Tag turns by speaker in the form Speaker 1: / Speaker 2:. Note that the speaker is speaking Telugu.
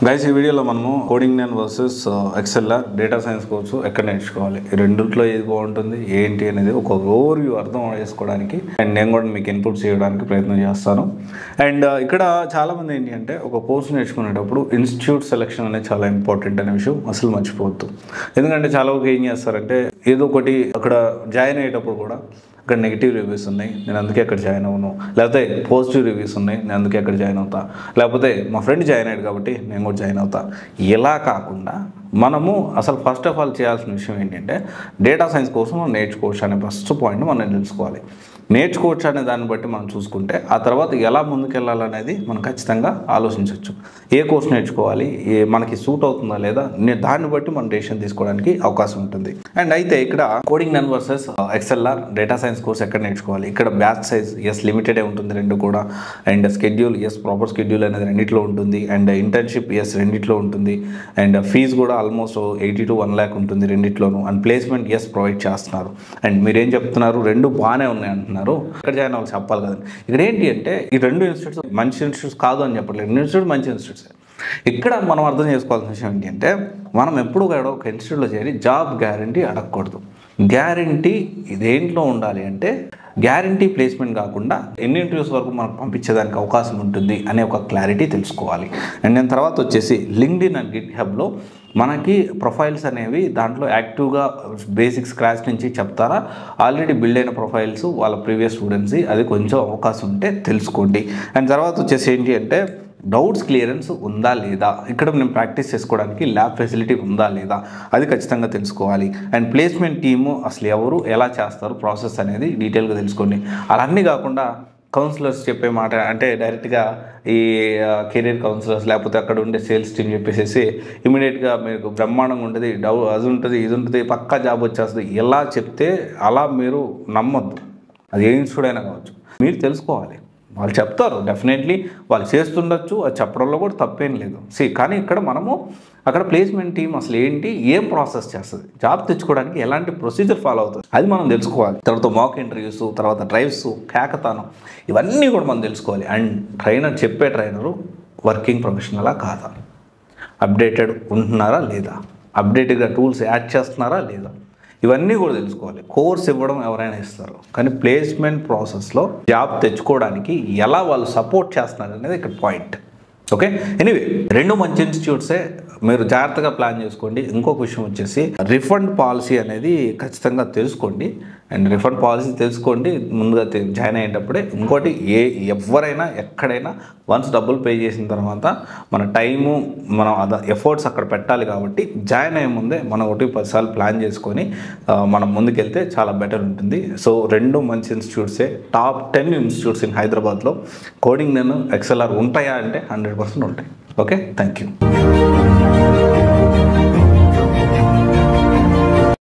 Speaker 1: గైస్ ఈ వీడియోలో మనము కోడింగ్ నెన్ వర్సెస్ ఎక్సెల్ఆర్ డేటా సైన్స్ కోర్సు ఎక్కడ నేర్చుకోవాలి, ఈ రెండిట్లో ఏది బాగుంటుంది ఏంటి అనేది ఒక ఓవర్వ్యూ అర్థం చేసుకోవడానికి అండ్ నేను కూడా మీకు ఇన్పుట్స్ చేయడానికి ప్రయత్నం చేస్తాను. అండ్ ఇక్కడ చాలామంది ఏంటి అంటే ఒక కోర్సు నేర్చుకునేటప్పుడు ఇన్స్టిట్యూట్ సెలెక్షన్ అనేది చాలా ఇంపార్టెంట్ అనే విషయం అసలు మర్చిపోవద్దు. ఎందుకంటే చాలా వరకు ఏం చేస్తారంటే ఏదో ఒకటి అక్కడ జాయిన్ అయ్యేటప్పుడు కూడా అక్కడ నెగిటివ్ రివ్యూస్ ఉన్నాయి, నేను అందుకే అక్కడ జాయిన్ అవ్వను, లేకపోతే పాజిటివ్ రివ్యూస్ ఉన్నాయి, నేను అందుకే అక్కడ జాయిన్ అవుతా, లేకపోతే మా ఫ్రెండ్ జాయిన్ అయ్యాడు కాబట్టి నేను కూడా జాయిన్ అవుతా. ఇలా కాకుండా మనము అసలు ఫస్ట్ ఆఫ్ ఆల్ చేయాల్సిన విషయం ఏంటంటే డేటా సైన్స్ కోసం మనం నేర్చుకోవచ్చు అనే ఫస్ట్ పాయింట్ మనం తెలుసుకోవాలి. నేర్చుకోవచ్చు అనే దాన్ని బట్టి మనం చూసుకుంటే ఆ తర్వాత ఎలా ముందుకెళ్ళాలనేది మనం ఖచ్చితంగా ఆలోచించవచ్చు. ఏ కోర్స్ నేర్చుకోవాలి, మనకి సూట్ అవుతుందా లేదా దాన్ని బట్టి మనం డెసిషన్ తీసుకోవడానికి అవకాశం ఉంటుంది. అండ్ అయితే ఇక్కడ కోడింగ్ నెన్ వర్సెస్ ఎక్సెల్ఆర్ డేటా సైన్స్ కోర్స్ ఎక్కడ నేర్చుకోవాలి, ఇక్కడ బ్యాచ్ సైజ్ ఎస్ లిమిటెడే ఉంటుంది రెండు కూడా, and schedules proper schedule అనేది రెండిట్లో ఉంటుంది, అండ్ ఇంటర్న్షిప్ ఎస్ రెండిట్లో ఉంటుంది, అండ్ ఫీజు కూడా ఆల్మోస్ట్ 80 to 1 lakh ఉంటుంది రెండిట్లోనూ, అండ్ ప్లేస్మెంట్ ఎస్ ప్రొవైడ్ చేస్తున్నారు. అండ్ మీరేం చెప్తున్నారు, రెండు బాగానే ఉన్నాయి అంటున్నారు, ఎక్కడ జాయిన్ అవ్వాలి చెప్పాలి కదండి. ఇక్కడ ఏంటి అంటే ఈ రెండు ఇన్స్టిట్యూట్స్ మంచి ఇన్స్టిట్యూట్స్ కాదు అని చెప్పట్లేదు, ఇన్స్టిట్యూట్ మంచి ఇన్స్టిట్యూట్స్. ఇక్కడ మనం అర్థం చేసుకోవాల్సిన విషయం ఏంటి అంటే మనం ఎప్పుడు కూడా ఒక ఇన్స్టిట్యూట్లో చేరి జాబ్ గ్యారంటీ అడగకూడదు. గ్యారంటీ దేంట్లో ఉండాలి అంటే గ్యారంటీ ప్లేస్మెంట్ కాకుండా ఎన్ని ఇంటర్వ్యూస్ వరకు మనకు పంపించేదానికి అవకాశం ఉంటుంది అనే ఒక క్లారిటీ తెలుసుకోవాలి. అండ్ నేను తర్వాత వచ్చేసి లింక్డ్ఇన్ అండ్ గిట్హబ్లో మనకి ప్రొఫైల్స్ అనేవి దాంట్లో యాక్టివ్గా బేసిక్ స్క్రాచ్ నుంచి చెప్తారా, ఆల్రెడీ బిల్డ్ అయిన ప్రొఫైల్స్ వాళ్ళ ప్రీవియస్ స్టూడెంట్స్, అది కొంచెం అవకాశం ఉంటే తెలుసుకోండి. అండ్ తర్వాత వచ్చేసి ఏంటి అంటే డౌట్స్ క్లియరెన్స్ ఉందా లేదా, ఇక్కడ నేను ప్రాక్టీస్ చేసుకోవడానికి ల్యాబ్ ఫెసిలిటీ ఉందా లేదా అది ఖచ్చితంగా తెలుసుకోవాలి. అండ్ ప్లేస్మెంట్ టీము అసలు ఎవరు ఎలా చేస్తారు ప్రాసెస్ అనేది డీటెయిల్గా తెలుసుకోండి. అలాన్నీ కాకుండా కౌన్సిలర్స్ చెప్పే మాట అంటే డైరెక్ట్గా ఈ కెరీర్ కౌన్సిలర్స్ లేకపోతే అక్కడ ఉండే సేల్స్ టీమ్ చెప్పేసి ఇమీడియట్గా మీకు బ్రహ్మాండంగా ఉంటుంది, అది ఉంటుంది ఇది ఉంటుంది పక్కా జాబ్ వచ్చేస్తుంది ఎలా చెప్తే అలా మీరు నమ్మొద్దు. అది ఏ ఇన్స్టిట్యూట్ అయినా కావచ్చు, మీరు తెలుసుకోవాలి. వాళ్ళు చెప్తారు డెఫినెట్లీ, వాళ్ళు చేస్తుండొచ్చు, అది చెప్పడంలో కూడా తప్పేం లేదు. కానీ ఇక్కడ మనము అక్కడ ప్లేస్మెంట్ టీం అసలు ఏంటి, ఏం ప్రాసెస్ చేస్తుంది, జాబ్ తెచ్చుకోవడానికి ఎలాంటి ప్రొసీజర్ ఫాలో అవుతుంది అది మనం తెలుసుకోవాలి. తర్వాత మాక్ ఇంటర్వ్యూస్, తర్వాత డ్రైవ్స్, కేకతానం, ఇవన్నీ కూడా మనం తెలుసుకోవాలి. అండ్ ట్రైనర్ చెప్పే ట్రైనరు వర్కింగ్ ప్రొఫెషనలా కాదా, అప్డేటెడ్ ఉంటున్నారా లేదా, అప్డేటెడ్గా టూల్స్ యాడ్ చేస్తున్నారా లేదా, ఇవన్నీ కూడా తెలుసుకోవాలి. కోర్స్ ఇవ్వడం ఎవరైనా ఇస్తారు, కానీ ప్లేస్మెంట్ ప్రాసెస్లో జాబ్ తెచ్చుకోవడానికి ఎలా వాళ్ళు సపోర్ట్ చేస్తున్నారు అనేది ఇక్కడ పాయింట్. ఓకే, ఎనీవే రెండు మంచి ఇన్స్టిట్యూట్సే, మీరు జాగ్రత్తగా ప్లాన్ చేసుకోండి. ఇంకొక విషయం వచ్చేసి రిఫండ్ పాలసీ అనేది ఖచ్చితంగా తెలుసుకోండి. అండ్ రిఫండ్ పాలసీ తెలుసుకోండి ముందుగా జాయిన్ అయ్యేటప్పుడే. ఇంకోటి ఎవరైనా ఎక్కడైనా వన్స్ డబ్బులు పే చేసిన తర్వాత మన టైము మనం ఎఫర్ట్స్ అక్కడ పెట్టాలి కాబట్టి జాయిన్ అయ్యే ముందే మనం 1-10 సార్లు ప్లాన్ చేసుకొని మనం ముందుకెళ్తే చాలా బెటర్ ఉంటుంది. సో రెండు మంచి ఇన్స్టిట్యూట్సే, టాప్ 10 ఇన్స్టిట్యూట్స్ ఇన్ హైదరాబాద్లో కోడింగ్ నెన్ ఎక్సెల్ఆర్ ఉంటాయా అంటే 100% ఉంటాయి. Okay, thank you.